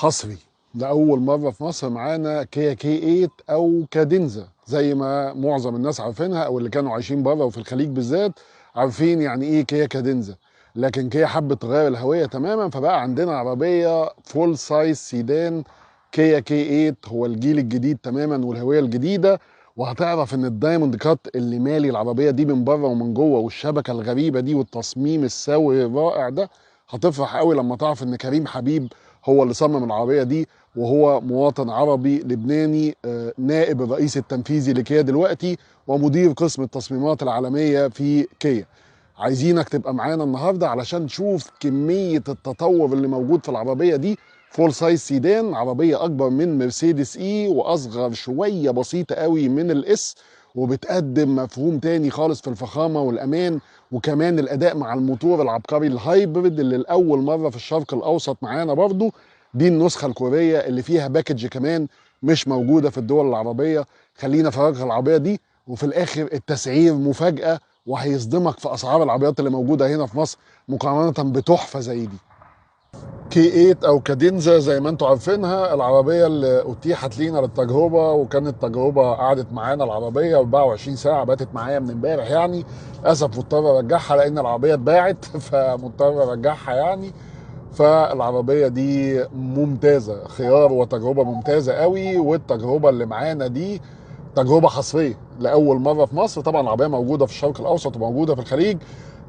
حصري لأول مرة في مصر معانا كيا كي 8 أو كادنزا زي ما معظم الناس عارفينها، أو اللي كانوا عايشين بره وفي الخليج بالذات عارفين يعني إيه كيا كادنزا. لكن كيا حبت تغير الهوية تماما، فبقى عندنا عربية فول سايز سيدان كيا كي 8. هو الجيل الجديد تماما والهوية الجديدة. وهتعرف ان الدايموند كات اللي مالي العربية دي من بره ومن جوه، والشبكة الغريبة دي والتصميم السوي الرائع ده، هتفرح قوي لما تعرف ان كريم حبيب هو اللي صمم العربيه دي، وهو مواطن عربي لبناني، نائب الرئيس التنفيذي لكيا دلوقتي ومدير قسم التصميمات العالميه في كيا. عايزينك تبقى معانا النهارده علشان تشوف كميه التطور اللي موجود في العربيه دي. فول سايز سيدان، عربيه اكبر من مرسيدس اي واصغر شويه بسيطه قوي من الاس، وبتقدم مفهوم تاني خالص في الفخامه والامان، وكمان الاداء مع الموتور العبقري الهايبرد اللي لاول مره في الشرق الاوسط معانا برضو. دي النسخه الكوريه اللي فيها باكج كمان مش موجوده في الدول العربيه. خلينا فرجها العربيه دي، وفي الاخر التسعير مفاجاه وهيصدمك في اسعار العربيات اللي موجوده هنا في مصر مقارنه بتحفه زي دي. كي 8 او كادينزا زي ما انتم عارفينها، العربيه اللي اتيحت لينا للتجربه، وكانت تجربه قعدت معانا العربيه 24 ساعه، باتت معايا من امبارح يعني. للاسف مضطر ارجعها لان العربيه اتباعت فمضطر ارجعها يعني. فالعربيه دي ممتازه، خيار وتجربه ممتازه قوي. والتجربه اللي معانا دي تجربه حصريه لاول مره في مصر. طبعا العربيه موجوده في الشرق الاوسط وموجوده في الخليج،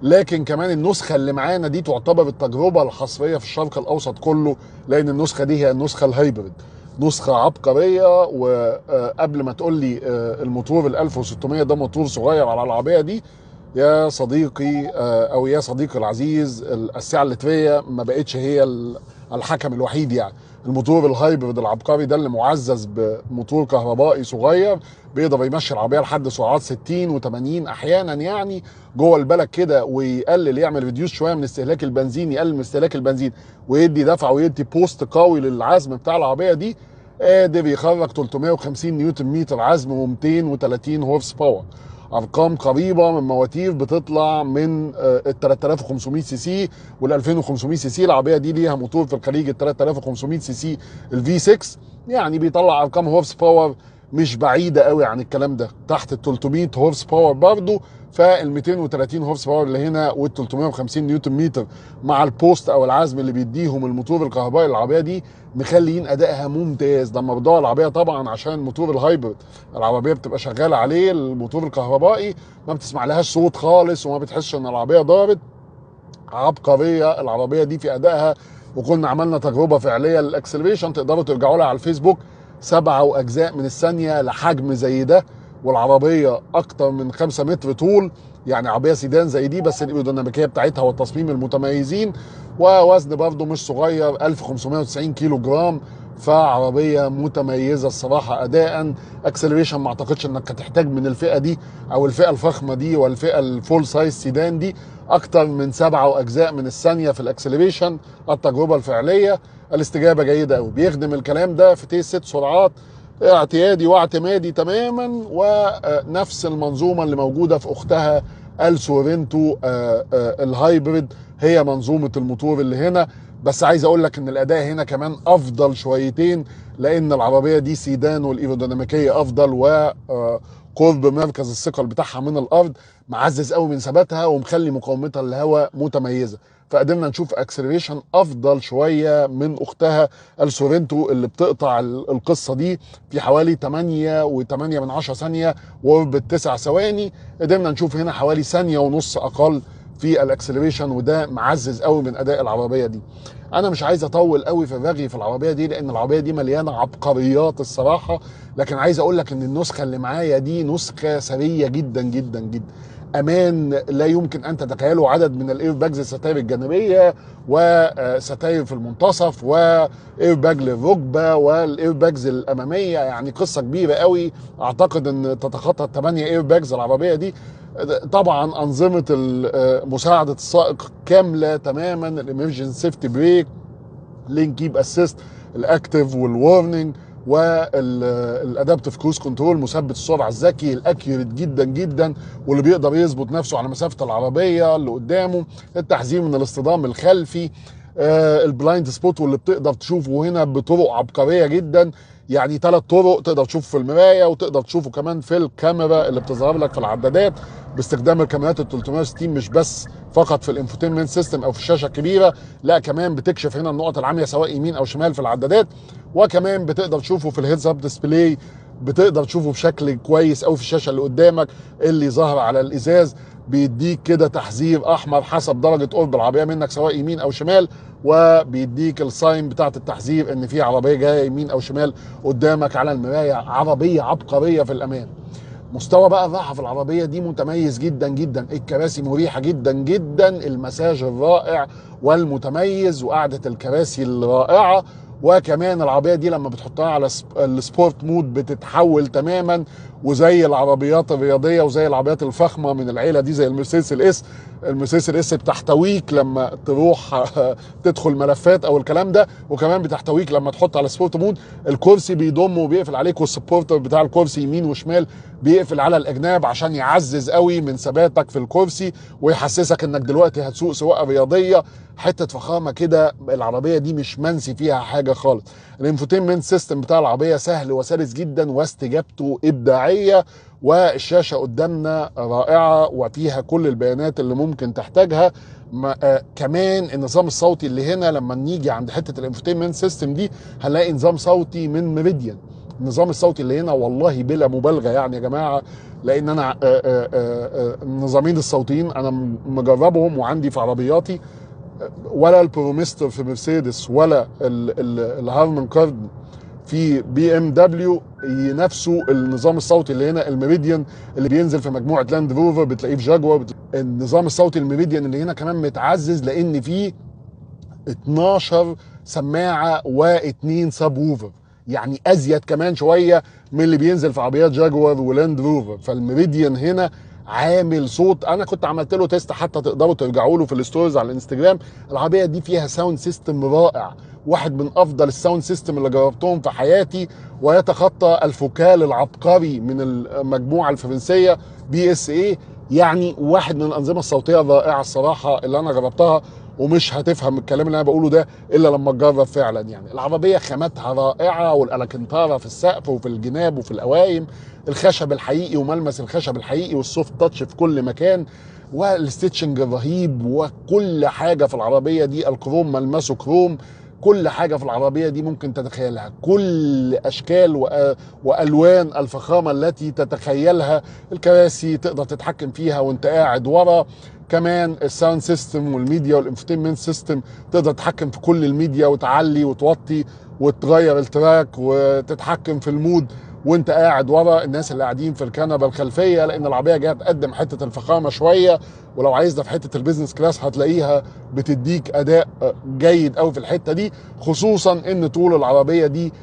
لكن كمان النسخه اللي معانا دي تعتبر التجربه الحصريه في الشرق الاوسط كله، لان النسخه دي هي النسخه الهايبرد، نسخه عبقريه. وقبل ما تقول لي الموتور ال 1600 ده موتور صغير على العربيه دي، يا صديقي او يا صديقي العزيز، السعه اللتريه ما بقتش هي الحكم الوحيد يعني. الموتور الهايبرد العبقري ده اللي معزز بموتور كهربائي صغير بيقدر يمشي العربيه لحد سرعات 60 و80 احيانا يعني جوه البلد كده، ويقلل يعمل ريديوس شويه من استهلاك البنزين، يقلل من استهلاك البنزين ويدي دفعه ويدي بوست قوي للعزم بتاع العربيه دي. قادر يخرج 350 نيوتن متر عزم و230 هورس باور. ارقام قريبه من مواتير بتطلع من ال 3500 سي سي وال 2500 سي سي. العربيه دي ليها موتور في الخليج ال 3500 سي سي الفي 6، يعني بيطلع ارقام هورس باور مش بعيده قوي عن الكلام ده، تحت ال 300 هورس باور برضه. فال 230 هورس باور اللي هنا وال 350 نيوتن متر مع البوست او العزم اللي بيديهم الموتور الكهربائي للعربيه دي مخليين ادائها ممتاز. لما بتدور العربيه طبعا عشان الموتور الهايبرد، العربيه بتبقى شغاله عليه الموتور الكهربائي، ما بتسمع لهاش صوت خالص وما بتحسش ان العربيه ضارت. عبقريه العربيه دي في ادائها. وكنا عملنا تجربه فعليه للاكسلريشن، تقدروا ترجعوا لها على الفيسبوك. 7 اجزاء من الثانيه لحجم زي ده، والعربيه اكتر من 5 متر طول، يعني عربيه سيدان زي دي بس الايروديناميكيه بتاعتها والتصميم المتميزين. ووزن برضه مش صغير، 1590 كيلو جرام. فعربيه متميزه الصراحه اداء. اكسلريشن ما اعتقدش انك هتحتاج من الفئه دي او الفئه الفخمه دي والفئه الفول سايز سيدان دي اكتر من 7 اجزاء من الثانيه في الاكسلريشن. التجربه الفعليه، الاستجابه جيده قوي، بيخدم الكلام ده في 6 سرعات اعتيادي واعتمادي تماما، ونفس المنظومه اللي موجوده في اختها السورنتو الهايبرد، هي منظومه الموتور اللي هنا. بس عايز اقول لك ان الاداء هنا كمان افضل شويتين، لان العربيه دي سيدان والايروديناميكيه افضل، وقرب مركز الثقل بتاعها من الارض معزز قوي من ثباتها ومخلي مقاومتها للهواء متميزه. فقدرنا نشوف اكسلريشن افضل شويه من اختها السورنتو اللي بتقطع القصه دي في حوالي 8.8 ثانيه وقرب 9 ثواني. قدرنا نشوف هنا حوالي ثانيه ونص اقل في الاكسلريشن، وده معزز قوي من اداء العربيه دي. انا مش عايز اطول قوي في الرغي في العربيه دي لان العربيه دي مليانه عبقريات الصراحه، لكن عايز اقول لك ان النسخه اللي معايا دي نسخه ثريه جدا جدا جدا. امان لا يمكن ان تتخيلوا، عدد من الاير باجز، الستائر الجانبيه وستائر في المنتصف واير باج للركبه والاير باجز الاماميه، يعني قصه كبيره قوي. اعتقد ان تتخطى 8 اير باجز العربيه دي. طبعا انظمه مساعده السائق كامله تماما، الامرجنسي سيفتي بريك، لين كيب اسيست، الاكتيف والورنينج، والادابتيف كروز كنترول، مثبت السرعه الذكي الاكيوريت جدا جدا واللي بيقدر يظبط نفسه على مسافه العربيه اللي قدامه، التحذير من الاصطدام الخلفي، البلايند سبوت واللي بتقدر تشوفه هنا بطرق عبقريه جدا، يعني 3 طرق تقدر تشوفه في المرايه وتقدر تشوفه كمان في الكاميرا اللي بتظهر لك في العدادات باستخدام الكاميرات ال 360، مش بس فقط في الانفوتينمنت سيستم او في الشاشه الكبيره، لا كمان بتكشف هنا النقط العاميه سواء يمين او شمال في العدادات، وكمان بتقدر تشوفه في الهيدز اب ديسبلاي، بتقدر تشوفه بشكل كويس قوي في الشاشه اللي قدامك اللي ظاهره على الازاز، بيديك كده تحذير احمر حسب درجه قرب العربيه منك سواء يمين او شمال، وبيديك الساين بتاعت التحذير ان في عربيه جايه يمين او شمال قدامك على المرايه. عربيه عبقريه في الامان. مستوى بقى الراحه في العربيه دي متميز جدا جدا، الكراسي مريحه جدا جدا، المساج الرائع والمتميز وقعده الكراسي الرائعه، وكمان العربيه دي لما بتحطها على السبورت مود بتتحول تماما، وزي العربيات الرياضيه وزي العربيات الفخمه من العيله دي زي المرسيدس الاس. المرسيدس الاس بتحتويك لما تروح تدخل ملفات او الكلام ده، وكمان بتحتويك لما تحط على سبورت مود، الكرسي بيضم وبيقفل عليك، والسبورتر بتاع الكرسي يمين وشمال بيقفل على الاجناب عشان يعزز قوي من ثباتك في الكرسي ويحسسك انك دلوقتي هتسوق سواقه رياضيه. حته فخامه كده، العربيه دي مش منسي فيها حاجه خالص. الانفوتينمنت سيستم بتاع العربيه سهل وسلس جدا واستجابته ابداعيه، والشاشه قدامنا رائعه وفيها كل البيانات اللي ممكن تحتاجها. كمان النظام الصوتي اللي هنا لما نيجي عند حته الانفوتينمنت سيستم دي هنلاقي نظام صوتي من ميريديان. النظام الصوتي اللي هنا والله بلا مبالغه يعني يا جماعه، لان انا النظامين الصوتيين انا مجربهم وعندي في عربياتي، ولا البروميستر في مرسيدس ولا الهارمان كارد في بي ام دبليو ينافسوا النظام الصوتي اللي هنا الميريديان اللي بينزل في مجموعه لاند روفر، بتلاقيه في جاكوار. النظام الصوتي الميريديان اللي هنا كمان متعزز لان فيه 12 سماعه و2 سب ووفر، يعني ازيد كمان شويه من اللي بينزل في عربيات جاكوار ولاند روفر. فالميريديان هنا عامل صوت، انا كنت عملت له تيست حتى تقدروا ترجعوا له في الستوريز على الانستجرام. العربيه دي فيها ساوند سيستم رائع، واحد من افضل الساوند سيستم اللي جربتهم في حياتي، ويتخطى الفوكال العبقري من المجموعه الفرنسيه بي اس اي. يعني واحد من الانظمه الصوتيه الرائعه الصراحه اللي انا جربتها، ومش هتفهم الكلام اللي انا بقوله ده الا لما تجرب فعلا. يعني العربيه خاماتها رائعه، والالكنتارا في السقف وفي الجناب وفي القوايم، الخشب الحقيقي وملمس الخشب الحقيقي والسوفت تاتش في كل مكان، والستيتشنج الرهيب، وكل حاجه في العربيه دي الكروم ملمسه كروم. كل حاجه في العربيه دي ممكن تتخيلها، كل اشكال والوان الفخامه التي تتخيلها. الكراسي تقدر تتحكم فيها وانت قاعد ورا، كمان الساوند سيستم والميديا والانفوتينمنت سيستم تقدر تتحكم في كل الميديا وتعلي وتوطي وتغير التراك وتتحكم في المود وانت قاعد ورا الناس اللي قاعدين في الكنبه الخلفيه، لان العربيه جايه تقدم حته الفخامه شويه، ولو عايزها في حته البيزنس كلاس هتلاقيها بتديك اداء جيد قوي في الحته دي، خصوصا ان طول العربيه دي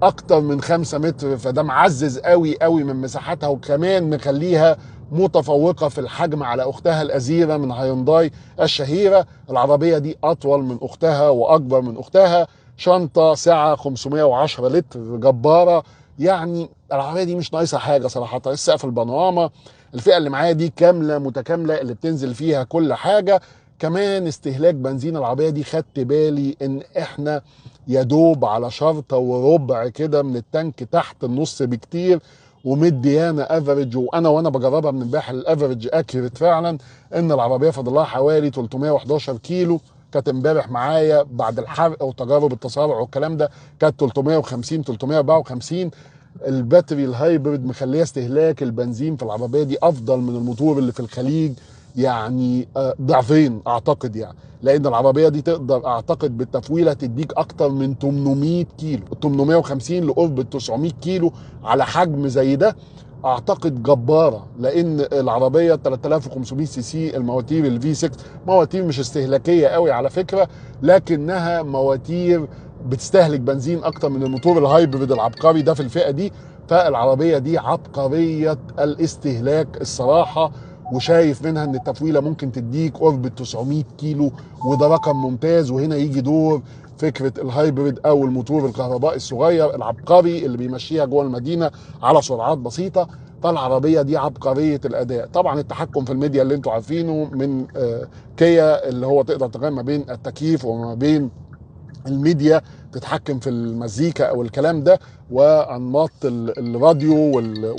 اكتر من 5 متر، فده معزز قوي قوي من مساحتها، وكمان مخليها متفوقه في الحجم على اختها الازيره من هيونداي الشهيره. العربيه دي اطول من اختها واكبر من اختها، شنطه سعه 510 لتر جباره. يعني العربيه دي مش ناقصه حاجه صراحه. السقف البانوراما، الفئه اللي معايا دي كامله متكامله اللي بتنزل فيها كل حاجه. كمان استهلاك بنزين العربيه دي خدت بالي ان احنا يا دوب على شرطه وربع كده من التانك، تحت النص بكتير، ومديانا افريج، وانا بجربها من امبارح الافريج اكيوريت فعلا، ان العربيه فاضل لها حوالي 311 كيلو. كانت امبارح معايا بعد الحرق وتجارب التسارع والكلام ده كانت 350 354. الباتري الهايبرد مخليه استهلاك البنزين في العربيه دي افضل من الموتور اللي في الخليج، يعني ضعفين اعتقد، يعني لان العربيه دي تقدر اعتقد بالتفويله تديك اكتر من 800 كيلو، 850 لقرب 900 كيلو على حجم زي ده، اعتقد جباره. لان العربيه 3500 سي سي، المواتير الفي 6 مواتير مش استهلاكيه قوي على فكره، لكنها مواتير بتستهلك بنزين اكتر من الموتور الهايبريد العبقري ده في الفئه دي. فالعربيه دي عبقريه الاستهلاك الصراحه، وشايف منها ان التفويله ممكن تديك قرب 900 كيلو، وده رقم ممتاز. وهنا يجي دور فكره الهايبريد او الموتور الكهربائي الصغير العبقري اللي بيمشيها جوه المدينه على سرعات بسيطه. فالعربيه دي عبقريه الاداء. طبعا التحكم في الميديا اللي انتوا عارفينه من كيا، اللي هو تقدر تغير ما بين التكييف وما بين الميديا، تتحكم في المزيكا او الكلام ده، وانماط الراديو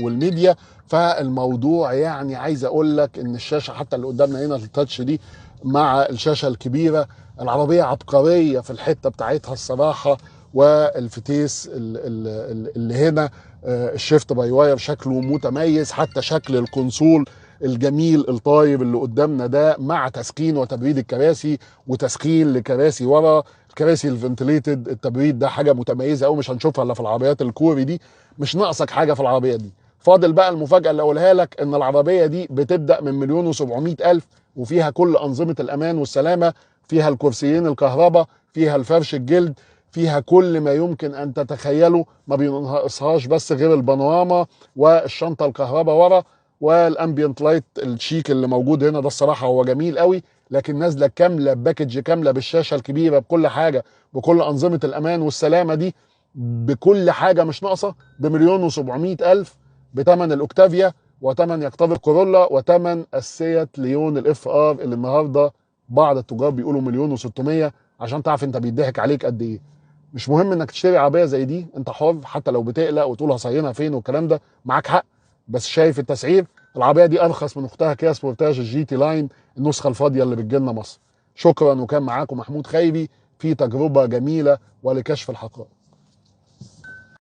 والميديا. فالموضوع يعني عايز اقول لك ان الشاشه حتى اللي قدامنا هنا التاتش دي مع الشاشه الكبيره، العربيه عبقريه في الحته بتاعتها الصراحه. والفتيس اللي هنا الشيفت باي واير شكله متميز، حتى شكل الكونسول الجميل الطاير اللي قدامنا ده، مع تسخين وتبريد الكراسي وتسخين لكراسي ورا، الكراسي الفنتليتد، التبريد ده حاجه متميزه قوي، مش هنشوفها الا في العربيات الكوري دي. مش ناقصك حاجه في العربيه دي. فاضل بقى المفاجاه اللي اقولها لك، ان العربيه دي بتبدا من 1,700,000، وفيها كل انظمه الامان والسلامه، فيها الكرسيين الكهرباء، فيها الفرش الجلد، فيها كل ما يمكن ان تتخيله. ما بينقصهاش بس غير البانوراما والشنطه الكهرباء ورا والامبيانت لايت الشيك اللي موجود هنا ده، الصراحه هو جميل قوي. لكن نازله كامله باكج كامله بالشاشه الكبيره بكل حاجه، بكل انظمه الامان والسلامه دي، بكل حاجه مش ناقصه، ب1,700,000، بثمن الاوكتافيا وثمن يقتضي الكورولا وثمن السيات ليون الاف ار اللي النهارده بعض التجار بيقولوا 1,600,000، عشان تعرف انت بيضحك عليك قد ايه. مش مهم انك تشتري عربيه زي دي، انت حر، حتى لو بتقلق وتقول هصينها فين والكلام ده، معاك حق. بس شايف التسعير، العربيه دي ارخص من اختها كيا سبورتاج الجي تي لاين النسخه الفاضيه اللي بتجيلنا مصر. شكرا، وكان معاكم محمود خيري في تجربه جميله ولكشف الحقائق.